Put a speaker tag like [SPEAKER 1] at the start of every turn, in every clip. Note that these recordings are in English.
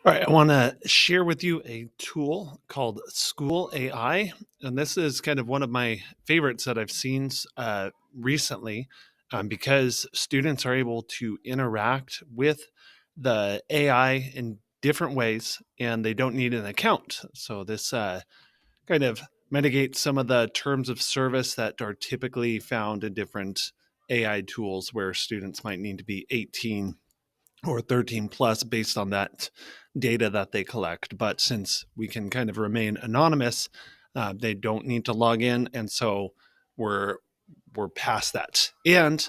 [SPEAKER 1] All right, I want to share with you a tool called SchoolAI, and this is kind of one of my favorites that I've seen recently, because students are able to interact with the AI in different ways, and they don't need an account. So this kind of mitigates some of the terms of service that are typically found in different AI tools, where students might need to be 18 or 13 plus based on that data that they collect. But since we can kind of remain anonymous, they don't need to log in, and so we're we're past that. And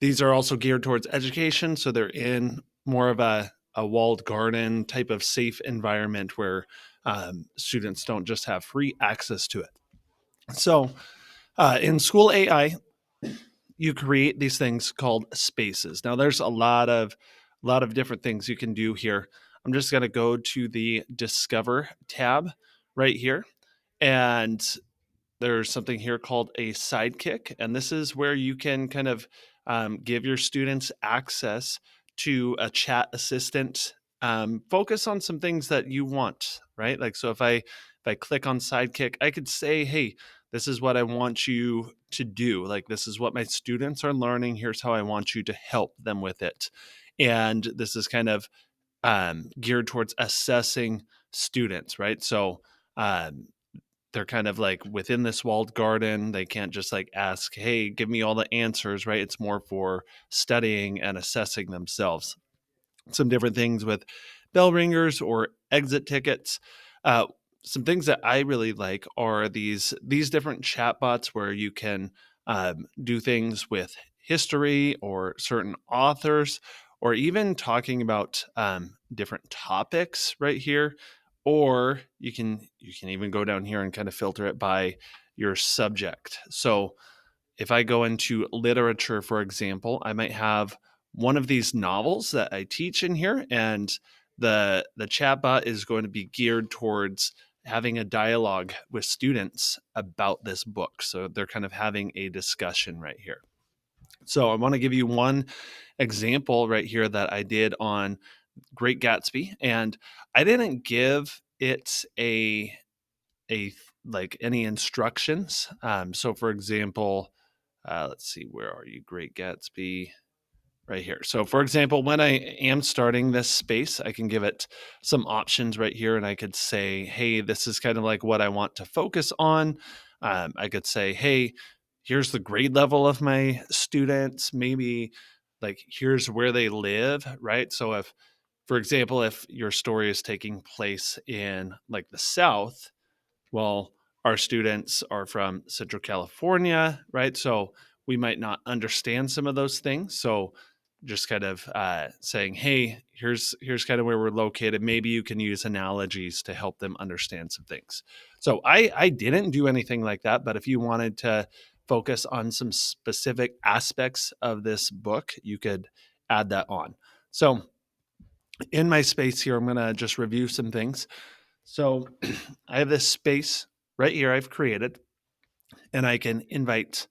[SPEAKER 1] these are also geared towards education, so they're in more of a walled garden type of safe environment where students don't just have free access to it. So in SchoolAI, you create these things called spaces. Now there's a lot of different things you can do here. I'm just going to go to the Discover tab right here, and there's something here called a sidekick, and this is where you can kind of give your students access to a chat assistant. Focus on some things that you want, right? Like, so if I click on sidekick, I could say, hey, this is what I want you to do. Like, this is what my students are learning. Here's how I want you to help them with it. And this is kind of geared towards assessing students, right? So um, they're kind of like within this walled garden. They can't just like ask, hey, give me all the answers, right? It's more for studying and assessing themselves. Some different things with bell ringers or exit tickets. Uh, some things that I really like are these different chatbots where you can do things with history or certain authors, or even talking about different topics right here. Or you can even go down here and kind of filter it by your subject. So if I go into literature, for example, I might have one of these novels that I teach in here, and the chatbot is going to be geared towards having a dialogue with students about this book. So they're kind of having a discussion right here. So I want to give you one example right here that I did on Great Gatsby, and I didn't give it a like any instructions. So for example, let's see, where are you? Great Gatsby, right here. So, for example, when I am starting this space, I can give it some options right here, and I could say, hey, this is kind of like what I want to focus on. I could say, hey, here's the grade level of my students. Maybe like here's where they live, right? So, if, for example, if your story is taking place in like the South, well, our students are from Central California, right? So we might not understand some of those things. So just kind of saying, hey, here's kind of where we're located. Maybe you can use analogies to help them understand some things. So I didn't do anything like that, but if you wanted to focus on some specific aspects of this book, you could add that on. So in my space here, I'm going to just review some things. So I have this space right here I've created, and I can invite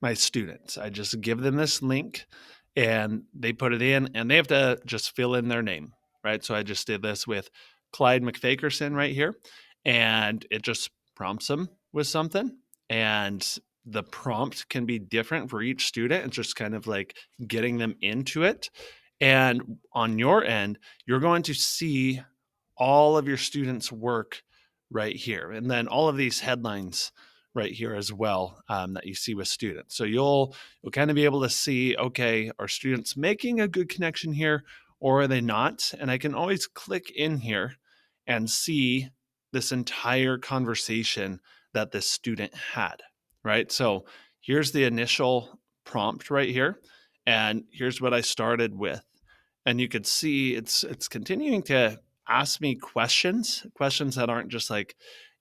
[SPEAKER 1] my students. I just give them this link, and they put it in, and they have to just fill in their name, right? So I just did this with Clyde McFakerson right here, and it just prompts them with something. And the prompt can be different for each student. It's just kind of like getting them into it. And on your end, you're going to see all of your students' work right here. And then all of these headlines right here as well, that you see with students. So you'll kind of be able to see, okay, are students making a good connection here, or are they not? And I can always click in here and see this entire conversation that this student had, right? So here's the initial prompt right here, and here's what I started with. And you could see it's continuing to ask me questions that aren't just like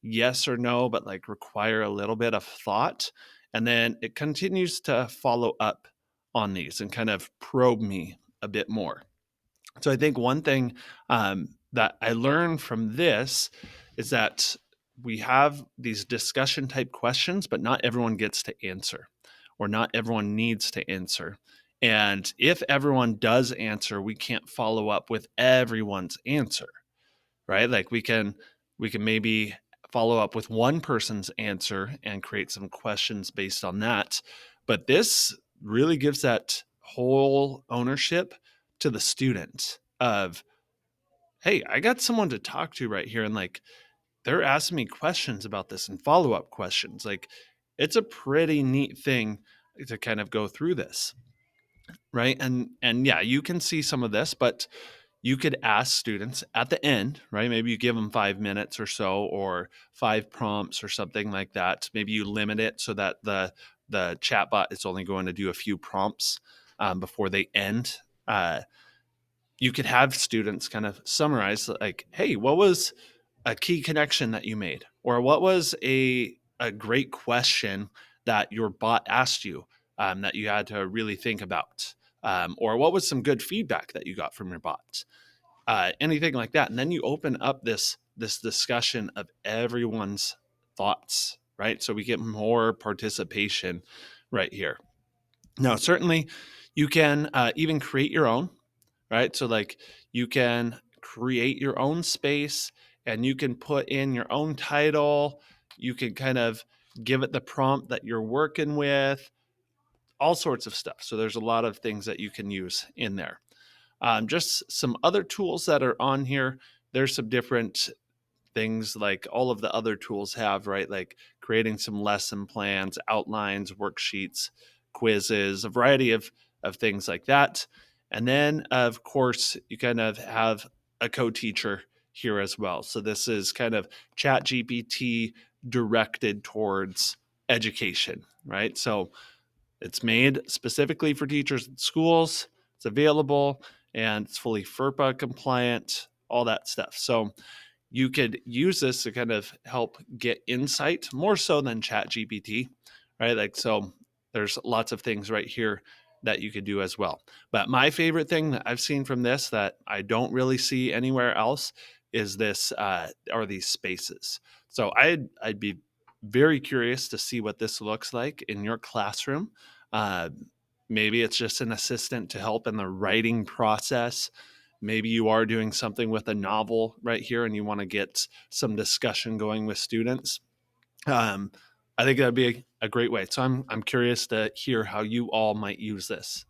[SPEAKER 1] yes or no, but like require a little bit of thought. And then it continues to follow up on these and kind of probe me a bit more. So I think one thing that I learned from this is that we have these discussion type questions, but not everyone gets to answer, or not everyone needs to answer. And if everyone does answer, we can't follow up with everyone's answer. right? Like we can maybe follow up with one person's answer and create some questions based on that. But this really gives that whole ownership to the student of, hey, I got someone to talk to right here, and like they're asking me questions about this and follow-up questions. Like it's a pretty neat thing to kind of go through this, right? And yeah, you can see some of this, but you could ask students at the end, right? Maybe you give them 5 minutes or so, or 5 prompts or something like that. Maybe you limit it so that the chatbot is only going to do a few prompts before they end. You could have students kind of summarize, like, hey, what was a key connection that you made, or what was a great question that your bot asked you, that you had to really think about, or what was some good feedback that you got from your bot, anything like that. And then you open up this discussion of everyone's thoughts, right? So we get more participation right here. Now, certainly, you can even create your own, right? So like you can create your own space and you can put in your own title. You can kind of give it the prompt that you're working with, all sorts of stuff. So there's a lot of things that you can use in there. Just some other tools that are on here. There's some different things like all of the other tools have, right? Like creating some lesson plans, outlines, worksheets, quizzes, a variety of things like that. And then, of course, you kind of have a co-teacher here as well. So this is kind of chat GPT directed towards education, right? So it's made specifically for teachers in schools. It's available and it's fully FERPA compliant, all that stuff. So you could use this to kind of help get insight more so than chat gpt, right? Like, so there's lots of things right here that you could do as well. But my favorite thing that I've seen from this that I don't really see anywhere else is this, are these spaces. So I'd be very curious to see what this looks like in your classroom. uh, Maybe it's just an assistant to help in the writing process. Maybe you are doing something with a novel right here and you want to get some discussion going with students. um, I think that'd be a great way. So I'm curious to hear how you all might use this.